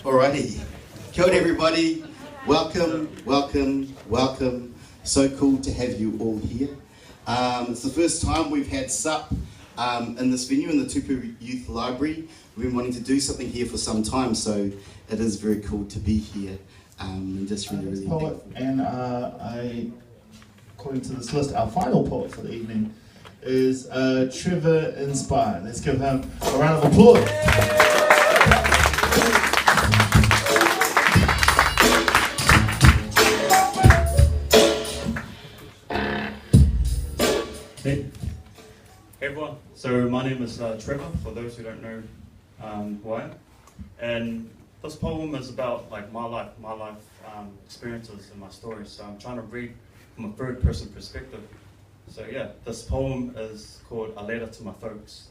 Alrighty. Kia ora everybody. Welcome, welcome, welcome. So cool to have you all here. It's the first time we've had SUP in this venue, in the Tupu Youth Library. We've been wanting to do something here for some time, so it is very cool to be here. And just really poet, and according to this list, our final poet for the evening is Trevor Inspiar. Let's give him a round of applause. Hey everyone, so my name is Trevor, for those who don't know who I am. And this poem is about my life experiences and my stories. So I'm trying to read from a third person perspective. So yeah, this poem is called A Letter to My Folks.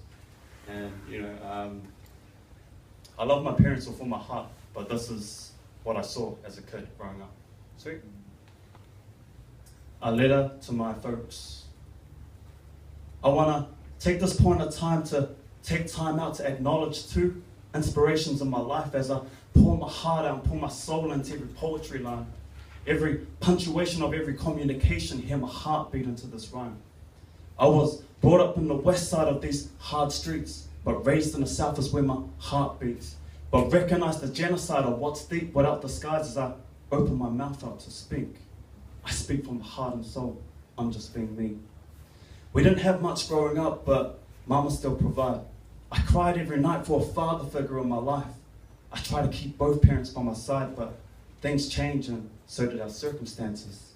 And I love my parents with all my heart, but this is what I saw as a kid growing up. Sweet. A letter to my folks. I want to take this point of time to take time out to acknowledge two inspirations in my life as I pour my heart out and pour my soul into every poetry line. Every punctuation of every communication, hear my heart beat into this rhyme. I was brought up in the west side of these hard streets, but raised in the south is where my heart beats. But recognize the genocide of what's deep without disguise as I open my mouth out to speak. I speak from the heart and soul, I'm just being me. We didn't have much growing up, but Mama still provided. I cried every night for a father figure in my life. I tried to keep both parents by my side, but things changed and so did our circumstances.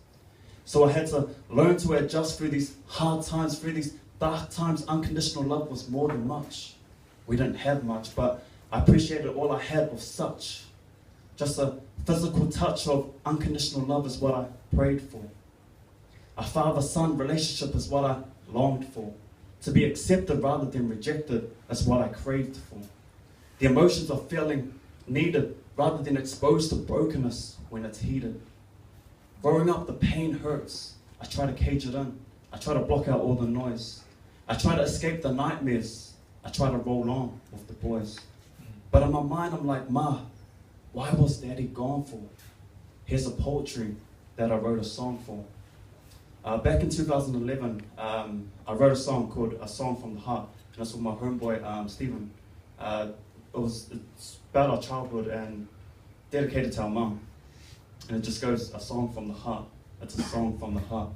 So I had to learn to adjust through these hard times, through these dark times. Unconditional love was more than much. We didn't have much, but I appreciated all I had with such. Just a physical touch of unconditional love is what I prayed for. A father-son relationship is what I longed for. To be accepted rather than rejected is what I craved for. The emotions of feeling needed rather than exposed to brokenness when it's heated. Growing up, the pain hurts. I try to cage it in. I try to block out all the noise. I try to escape the nightmares. I try to roll on with the boys. But in my mind, I'm like, Ma, why was Daddy gone for? Here's a poetry that I wrote a song for. Back in 2011, I wrote a song called A Song from the Heart, and that's with my homeboy, Stephen. It's about our childhood and dedicated to our mum. And it just goes, a song from the heart. It's a song from the heart.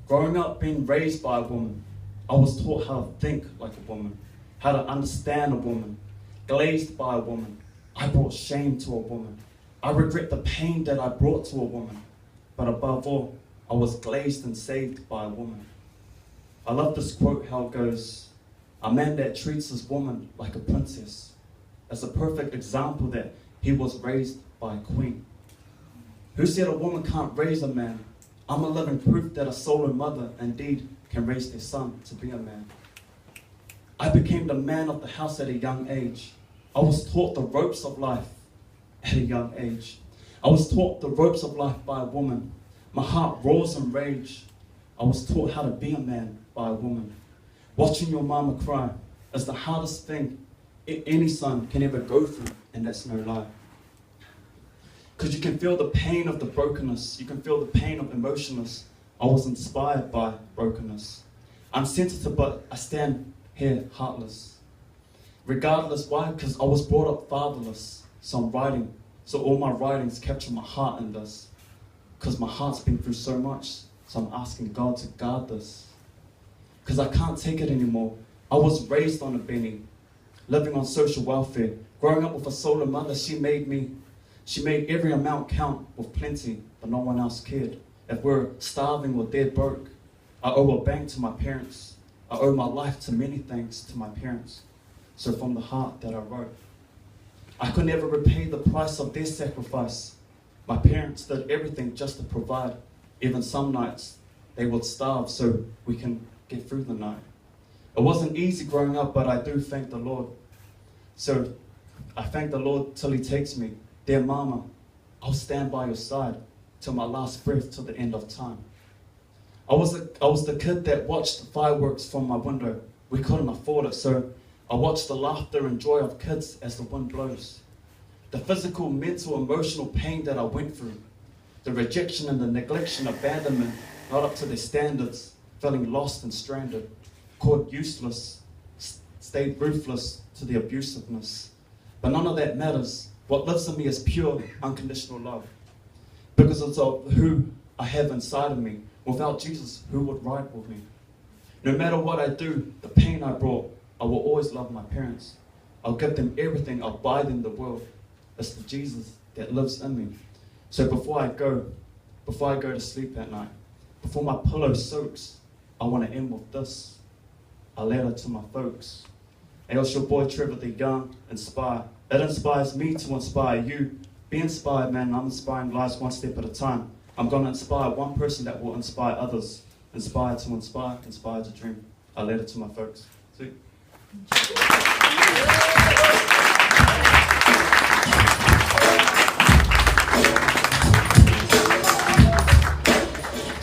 Growing up, being raised by a woman, I was taught how to think like a woman, how to understand a woman, glazed by a woman. I brought shame to a woman. I regret the pain that I brought to a woman. But above all, I was glazed and saved by a woman. I love this quote, how it goes, a man that treats his woman like a princess is a perfect example that he was raised by a queen. Who said a woman can't raise a man? I'm a living proof that a soul and mother indeed can raise their son to be a man. I became the man of the house at a young age. I was taught the ropes of life at a young age. I was taught the ropes of life by a woman. My heart roars in rage. I was taught how to be a man by a woman. Watching your mama cry is the hardest thing any son can ever go through, and that's no lie. Because you can feel the pain of the brokenness. You can feel the pain of emotionless. I was inspired by brokenness. I'm sensitive, but I stand here heartless. Regardless, why? Because I was brought up fatherless. So I'm writing. So all my writings capture my heart in this. Because my heart's been through so much, so I'm asking God to guard this. Because I can't take it anymore. I was raised on a benny, living on social welfare. Growing up with a solo mother, she made every amount count with plenty, but no one else cared. If we're starving or dead broke, I owe a bank to my parents. I owe my life to many things to my parents. So from the heart that I wrote, I could never repay the price of their sacrifice. My parents did everything just to provide. Even some nights, they would starve so we can get through the night. It wasn't easy growing up, but I do thank the Lord. So I thank the Lord till He takes me. Dear Mama, I'll stand by your side till my last breath, till the end of time. I was the kid that watched the fireworks from my window. We couldn't afford it, so I watched the laughter and joy of kids as the wind blows. The physical, mental, emotional pain that I went through. The rejection and the neglection, abandonment, not up to their standards, feeling lost and stranded, caught useless, stayed ruthless to the abusiveness. But none of that matters. What lives in me is pure, unconditional love. Because it's of who I have inside of me. Without Jesus, who would ride with me? No matter what I do, the pain I brought, I will always love my parents. I'll give them everything, I'll buy them the world. It's the Jesus that lives in me. So before I go to sleep at night, before my pillow soaks, I want to end with this. A letter to my folks. Hey, it's your boy Trevor, the young, Inspire. It inspires me to inspire you. Be inspired, man. I'm inspiring lives one step at a time. I'm going to inspire one person that will inspire others. Inspire to inspire, inspire to dream. A letter to my folks. See?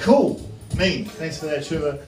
Cool. Mean. Thanks for that, Trevor.